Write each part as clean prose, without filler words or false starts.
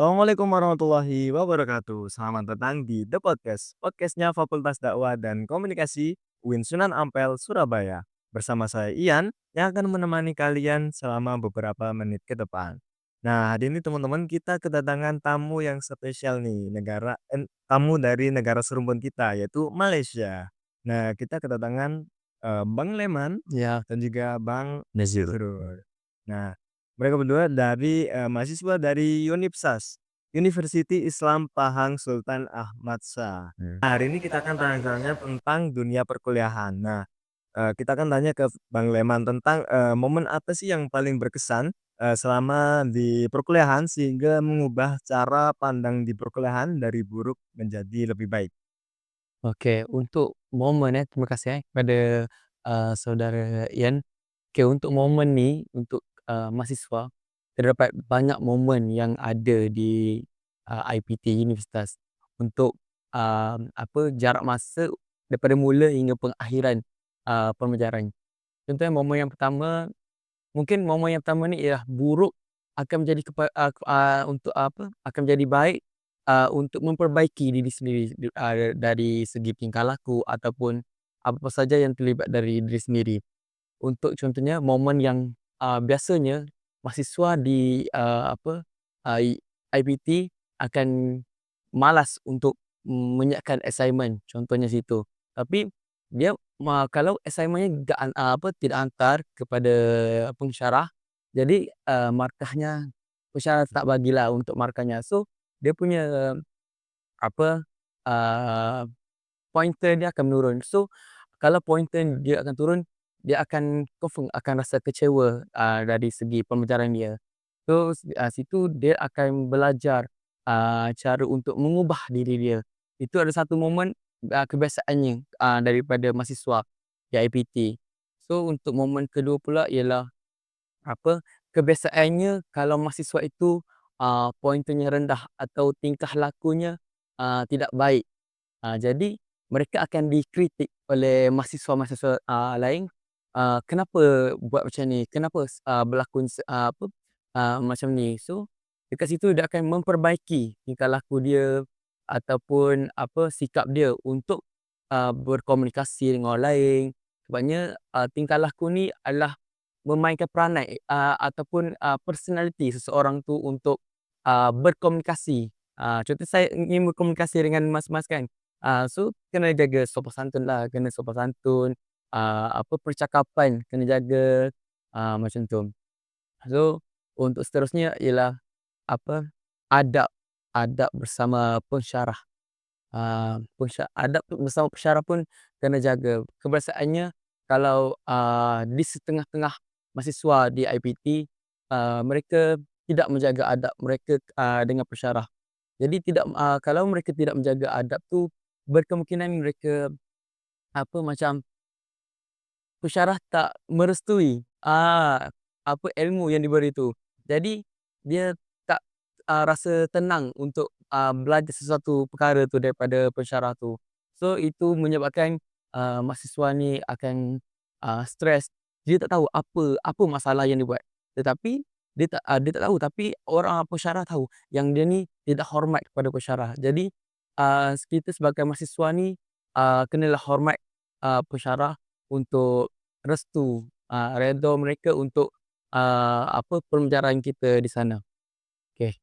Assalamualaikum warahmatullahi wabarakatuh. Selamat datang di The Podcast, podcastnya Fakultas Dakwah dan Komunikasi UIN Sunan Ampel, Surabaya. Bersama saya Ian, yang akan menemani kalian selama beberapa menit ke depan. Nah, hari ini teman-teman kita kedatangan tamu yang spesial nih, tamu dari negara serumpun kita, yaitu Malaysia. Nah, kita kedatangan Bang Leman Ya, dan juga Bang Nazir. Nazrul. Nah, mereka berdua dari, mahasiswa dari Unipsas, University Islam Pahang Sultan Ahmad Shah. Hmm. Nah, hari ini kita akan tanya-tanya tentang dunia perkuliahan. Nah, kita akan tanya ke Bang Leman tentang, momen apa sih yang paling berkesan, selama di perkuliahan sehingga mengubah cara pandang di perkuliahan dari buruk menjadi lebih baik? Oke, untuk momen ya, terima kasih ya kepada, saudara Ian. Oke, untuk momen ni, untuk, mahasiswa, terdapat banyak momen yang ada di, IPT Universitas untuk, jarak masa daripada mula hingga pengakhiran, pembelajaran. Contohnya momen yang pertama, mungkin momen yang pertama ni ialah buruk akan menjadi untuk akan menjadi baik, untuk memperbaiki diri sendiri dari segi tingkah laku ataupun apa saja yang terlibat dari diri sendiri. Untuk contohnya momen yang, biasanya mahasiswa di, IPT akan malas untuk menyiapkan assignment, contohnya situ. Tapi dia kalau assignment-nya tidak hantar kepada pensyarah, jadi, markahnya pensyarah tak bagilah untuk markahnya. So, dia punya apa, eee, pointer dia akan menurun. So, kalau pointer dia akan turun, dia akan confirm akan rasa kecewa, dari segi pembelajaran dia. So, situ dia akan belajar, cara untuk mengubah diri dia. Itu ada satu momen, kebiasaannya, daripada mahasiswa di IPT. So, untuk momen kedua pula ialah kebiasaannya kalau mahasiswa itu, pointernya rendah atau tingkah lakunya, tidak baik. Jadi mereka akan dikritik oleh mahasiswa-mahasiswa, lain, "Kenapa buat macam ni? Kenapa berlakon macam ni?" So, dekat situ dia akan memperbaiki tingkah laku dia ataupun sikap dia untuk, berkomunikasi dengan orang lain. Sebabnya, tingkah laku ni adalah memainkan peranai, ataupun, personality seseorang tu untuk, berkomunikasi. Contoh saya ingin berkomunikasi dengan mas-mas kan. So kena jaga sopan santun lah, kena sopan santun, percakapan kena jaga, macam tu. So, untuk seterusnya ialah apa, adab, adab bersama pensyarah. Adab tu bersama pensyarah pun kena jaga. Kebiasaannya kalau, di setengah-tengah mahasiswa di IPT, mereka tidak menjaga adab mereka, dengan pensyarah. Jadi kalau mereka tidak menjaga adab tu, berkemungkinan mereka macam pensyarah tak merestui, ilmu yang diberi tu. Jadi dia tak, rasa tenang untuk, belajar sesuatu perkara tu daripada pensyarah tu. So itu menyebabkan, mahasiswa ni akan, stres. Dia tak tahu apa masalah yang dia buat. Tetapi dia tak tahu, tapi orang pensyarah tahu yang dia ni tidak hormat kepada pensyarah. Jadi, kita sebagai mahasiswa ni, kenalah hormat, pensyarah untuk restu, redha mereka untuk, pembelajaran kita di sana. Okey.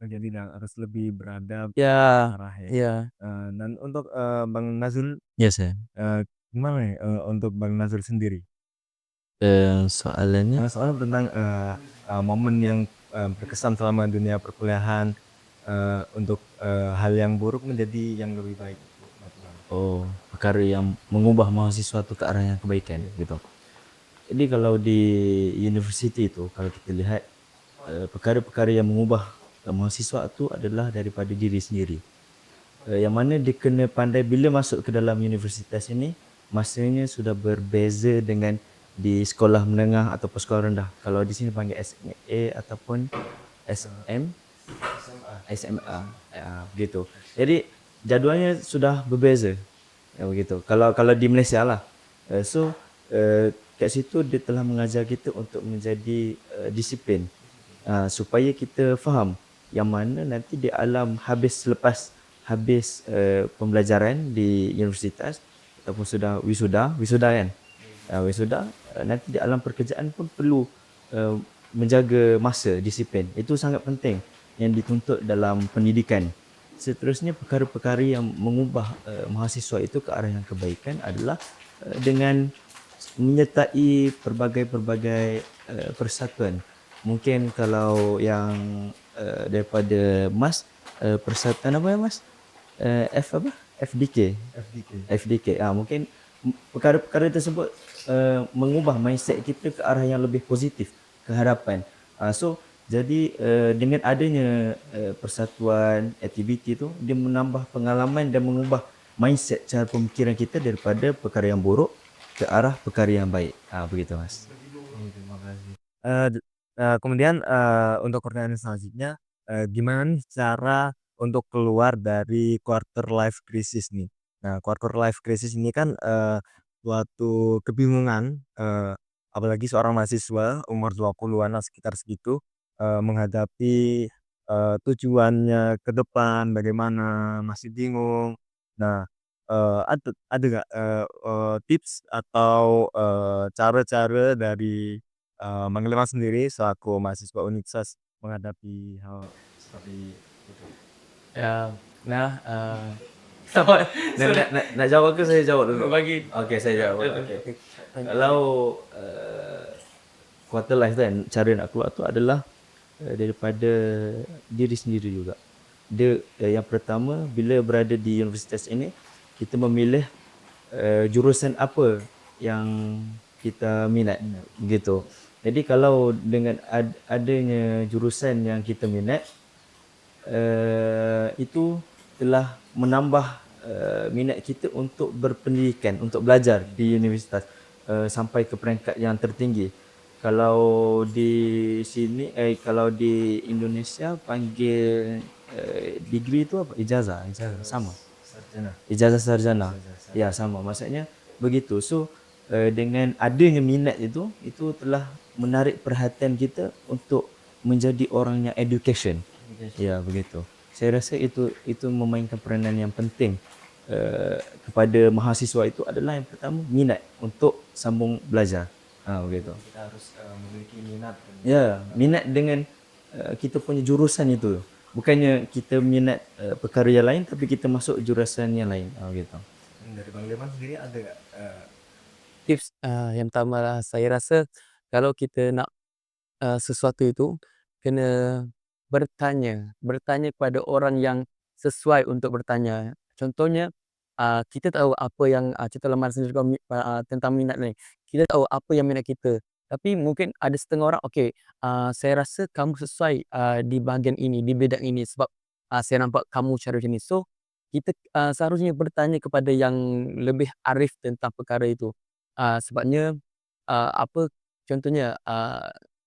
Jadi harus lebih beradab, Ya, marah ya. ya. Dan untuk, Bang Nazrul, Yes, ya. gimana nih, untuk Bang Nazrul sendiri? Soalannya? Soalnya tentang, momen yang, berkesan selama dunia perkuliahan, untuk, hal yang buruk menjadi yang lebih baik gitu, Bang. Oh, perkara yang mengubah mahasiswa tu ke arah yang kebaikan, gitu. Jadi kalau di university itu, kalau kita lihat, perkara-perkara yang mengubah, mahasiswa tu adalah daripada diri sendiri. Yang mana dia kena pandai bila masuk ke dalam universitas ini, masanya sudah berbeza dengan di sekolah menengah ataupun sekolah rendah. Kalau di sini panggil SMA ataupun SM, SMA, begitu. Jadi jadualnya sudah berbeza, ya begitu. Kalau kalau di Malaysia lah. So kat situ dia telah mengajar kita untuk menjadi disiplin, supaya kita faham yang mana nanti di alam selepas habis pembelajaran di universitas ataupun sudah wisuda kan. Wisuda nanti di alam pekerjaan pun perlu menjaga masa, disiplin. Itu sangat penting yang dituntut dalam pendidikan. Seterusnya perkara-perkara yang mengubah mahasiswa itu ke arah yang kebaikan adalah dengan menyertai pelbagai persatuan. Mungkin kalau yang daripada Mas, persatuan apa ya Mas? F apa? FDK. FDK. Mungkin perkara-perkara tersebut mengubah mindset kita ke arah yang lebih positif, ke harapan. So jadi dengan adanya persatuan aktiviti tu, dia menambah pengalaman dan mengubah mindset cara pemikiran kita daripada perkara yang buruk ke arah perkara yang baik. Begitu Mas. Terima kasih. Kemudian untuk pertanyaan selanjutnya, gimana nih cara untuk keluar dari quarter life crisis nih? Nah, quarter life crisis ini kan suatu kebingungan, apalagi seorang mahasiswa umur 20-an lah sekitar segitu, menghadapi tujuannya ke depan bagaimana, masih bingung. Nah, ada nggak tips atau cara-cara dari Bang Ilham sendiri selaku mahasiswa Universitas menghadapi hal seperti itu? Ya, nah, sama Nak jawab ke saya jawab dulu? bagi Okey, saya jawab. Okey. Kalau quarter life kan, cara nak keluar tu adalah daripada diri sendiri juga. Dia yang pertama, bila berada di universitas ini, kita memilih jurusan apa yang kita minat, begitu. Jadi kalau dengan adanya jurusan yang kita minat, itu telah menambah minat kita untuk berpendidikan, untuk belajar di universitas sampai ke peringkat yang tertinggi. Kalau di sini, kalau di Indonesia panggil degree itu apa? Ijazah sama. Sarjana. Ijazah sarjana. Ya, sama. Maksudnya begitu. So dengan adanya minat itu telah menarik perhatian kita untuk menjadi orang yang education. Ya, begitu. Saya rasa itu memainkan peranan yang penting kepada mahasiswa. Itu adalah yang pertama, minat untuk sambung belajar. Begitu. Kita harus memiliki minat. Ya, minat dengan kita punya jurusan itu. Bukannya kita minat perkara yang lain tapi kita masuk jurusan yang lain. Begitu. Dari Bang Ilham sendiri ada nggak tips, yang pertama lah saya rasa kalau kita nak sesuatu itu kena bertanya kepada orang yang sesuai untuk bertanya. Contohnya, kita tahu apa yang contoh Lamar sendiri tentang minat ni, kita tahu apa yang minat kita. Tapi mungkin ada setengah orang, okey, saya rasa kamu sesuai di bahagian ini, di bidang ini sebab saya nampak kamu cara macam ni. So, kita seharusnya bertanya kepada yang lebih arif tentang perkara itu. Sebabnya, apa contohnya,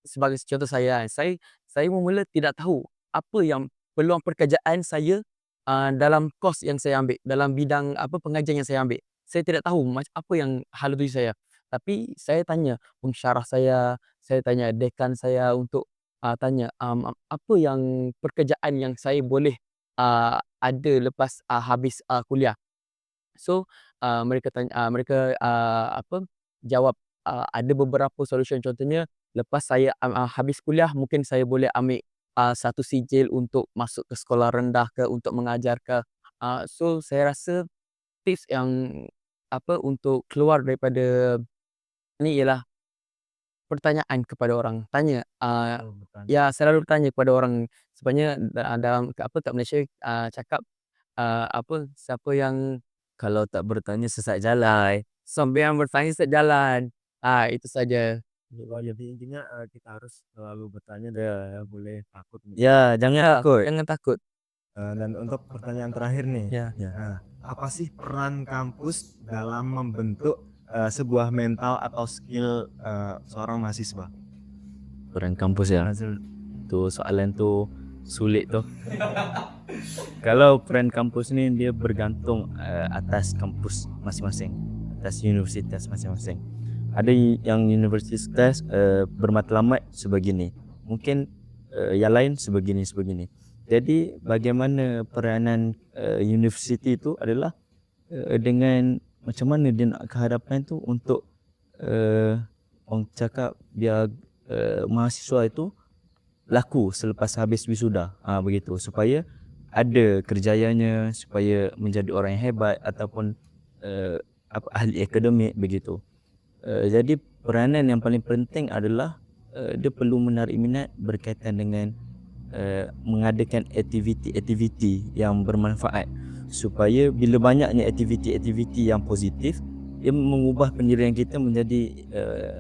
sebagai contoh saya kan, saya mula tidak tahu apa yang peluang pekerjaan saya dalam kos yang saya ambil, dalam bidang apa pengajian yang saya ambil. Saya tidak tahu apa yang hala tuju saya. Tapi saya tanya pensyarah saya tanya dekan saya untuk tanya, apa yang pekerjaan yang saya boleh ada lepas habis kuliah. So, mereka apa, jawab ada beberapa solution. Contohnya lepas saya habis kuliah mungkin saya boleh ambil satu sijil untuk masuk ke sekolah rendah ke, untuk mengajar ke. So saya rasa tips yang apa, untuk keluar daripada ni ialah pertanyaan kepada orang. Tanya, bertanya? ya selalu bertanya kepada orang. Sebenarnya dalam apa, kat Malaysia cakap apa, siapa yang kalau tak bertanya sesat jalan, sampai yang bertanya sesat jalan. Itu saja. Jadi intinya kita harus selalu bertanya dan tidak boleh takut nih. Ya, jangan Ya, takut. jangan takut. Dan untuk pertanyaan terakhir nih, Ya. apa sih peran kampus dalam membentuk sebuah mental atau skill seorang mahasiswa? Peran kampus ya. Tu soalan tu sulit tu. Kalau peran kampus ni dia bergantung atas kampus masing-masing, atas universitas masing-masing. Ada yang universitas bermatlamat sebegini, mungkin yang lain sebegini. Jadi bagaimana peranan universiti itu adalah dengan macam mana dia nak ke hadapan tu untuk orang cakap biar mahasiswa itu laku selepas habis wisuda, begitu, supaya ada kerjayanya, supaya menjadi orang yang hebat ataupun ahli akademik begitu. Jadi peranan yang paling penting adalah dia perlu menarik minat berkaitan dengan mengadakan aktiviti-aktiviti yang bermanfaat, supaya bila banyaknya aktiviti-aktiviti yang positif, ia mengubah pendirian kita menjadi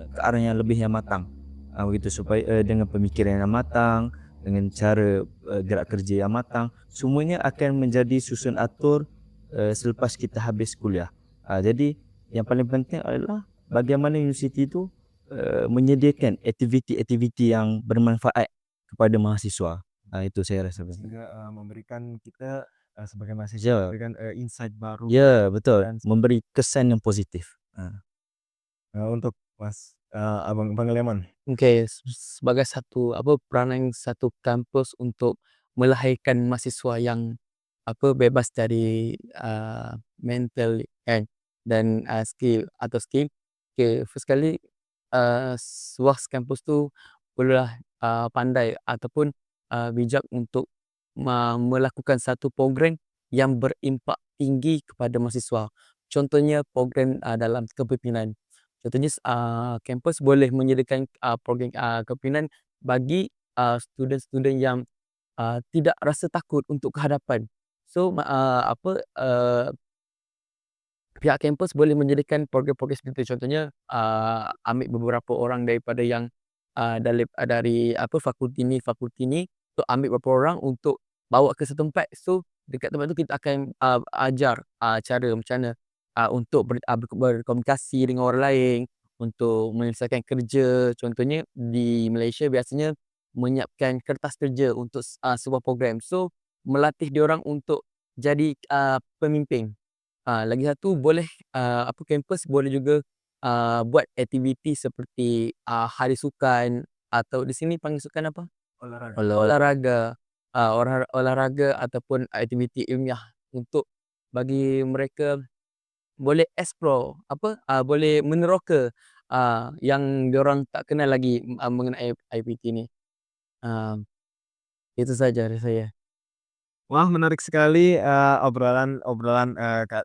ke arah yang lebih yang matang, begitu, supaya dengan pemikiran yang matang, dengan cara gerak kerja yang matang, semuanya akan menjadi susun atur selepas kita habis kuliah. Jadi yang paling penting adalah bagaimana universiti itu menyediakan aktiviti-aktiviti yang bermanfaat kepada mahasiswa. Itu saya rasa penting. Juga memberikan kita sebagai mahasiswa Ya, memberikan insight baru ya betul. dan Memberi kesan yang positif. untuk Abang Leman. Oke, sebagai satu peranan satu kampus untuk melahirkan mahasiswa yang bebas dari mental and dan skill. Oke, first kali sebuah kampus tu perlulah pandai ataupun bijak untuk melakukan satu program yang berimpak tinggi kepada mahasiswa. Contohnya program dalam kepimpinan. Contohnya kampus boleh menyediakan program kepimpinan bagi student-student yang tidak rasa takut untuk ke hadapan. So pihak kampus boleh menyediakan program-program seperti itu. Contohnya ambil beberapa orang daripada yang dari fakulti ni, so ambil beberapa orang untuk bawa ke satu tempat. So dekat tempat tu kita akan ajar cara macam mana untuk berkomunikasi dengan orang lain, untuk menyelesaikan kerja. Contohnya di Malaysia biasanya menyiapkan kertas kerja untuk sebuah program. So melatih diorang untuk jadi pemimpin. Lagi satu boleh kampus boleh juga buat aktiviti seperti hari sukan, atau di sini panggil sukan apa? Olahraga. Olahraga. Olahraga ataupun aktiviti ilmiah untuk bagi mereka boleh explore boleh meneroka yang diorang tak kenal lagi mengenai aktiviti ni. Itu saja dari saya. Wah, menarik sekali obrolan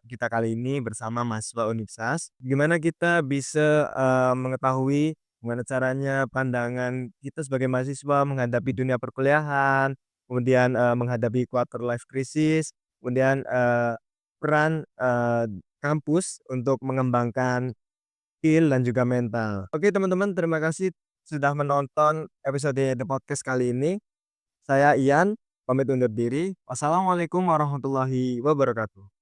kita kali ini bersama mahasiswa Universitas. Gimana kita bisa mengetahui gimana caranya pandangan kita sebagai mahasiswa menghadapi dunia perkuliahan, kemudian menghadapi quarter life crisis, kemudian peran kampus untuk mengembangkan skill dan juga mental. Oke teman-teman, terima kasih sudah menonton episode The Podcast kali ini. Saya Ian, pamit undur diri. Wassalamualaikum warahmatullahi wabarakatuh.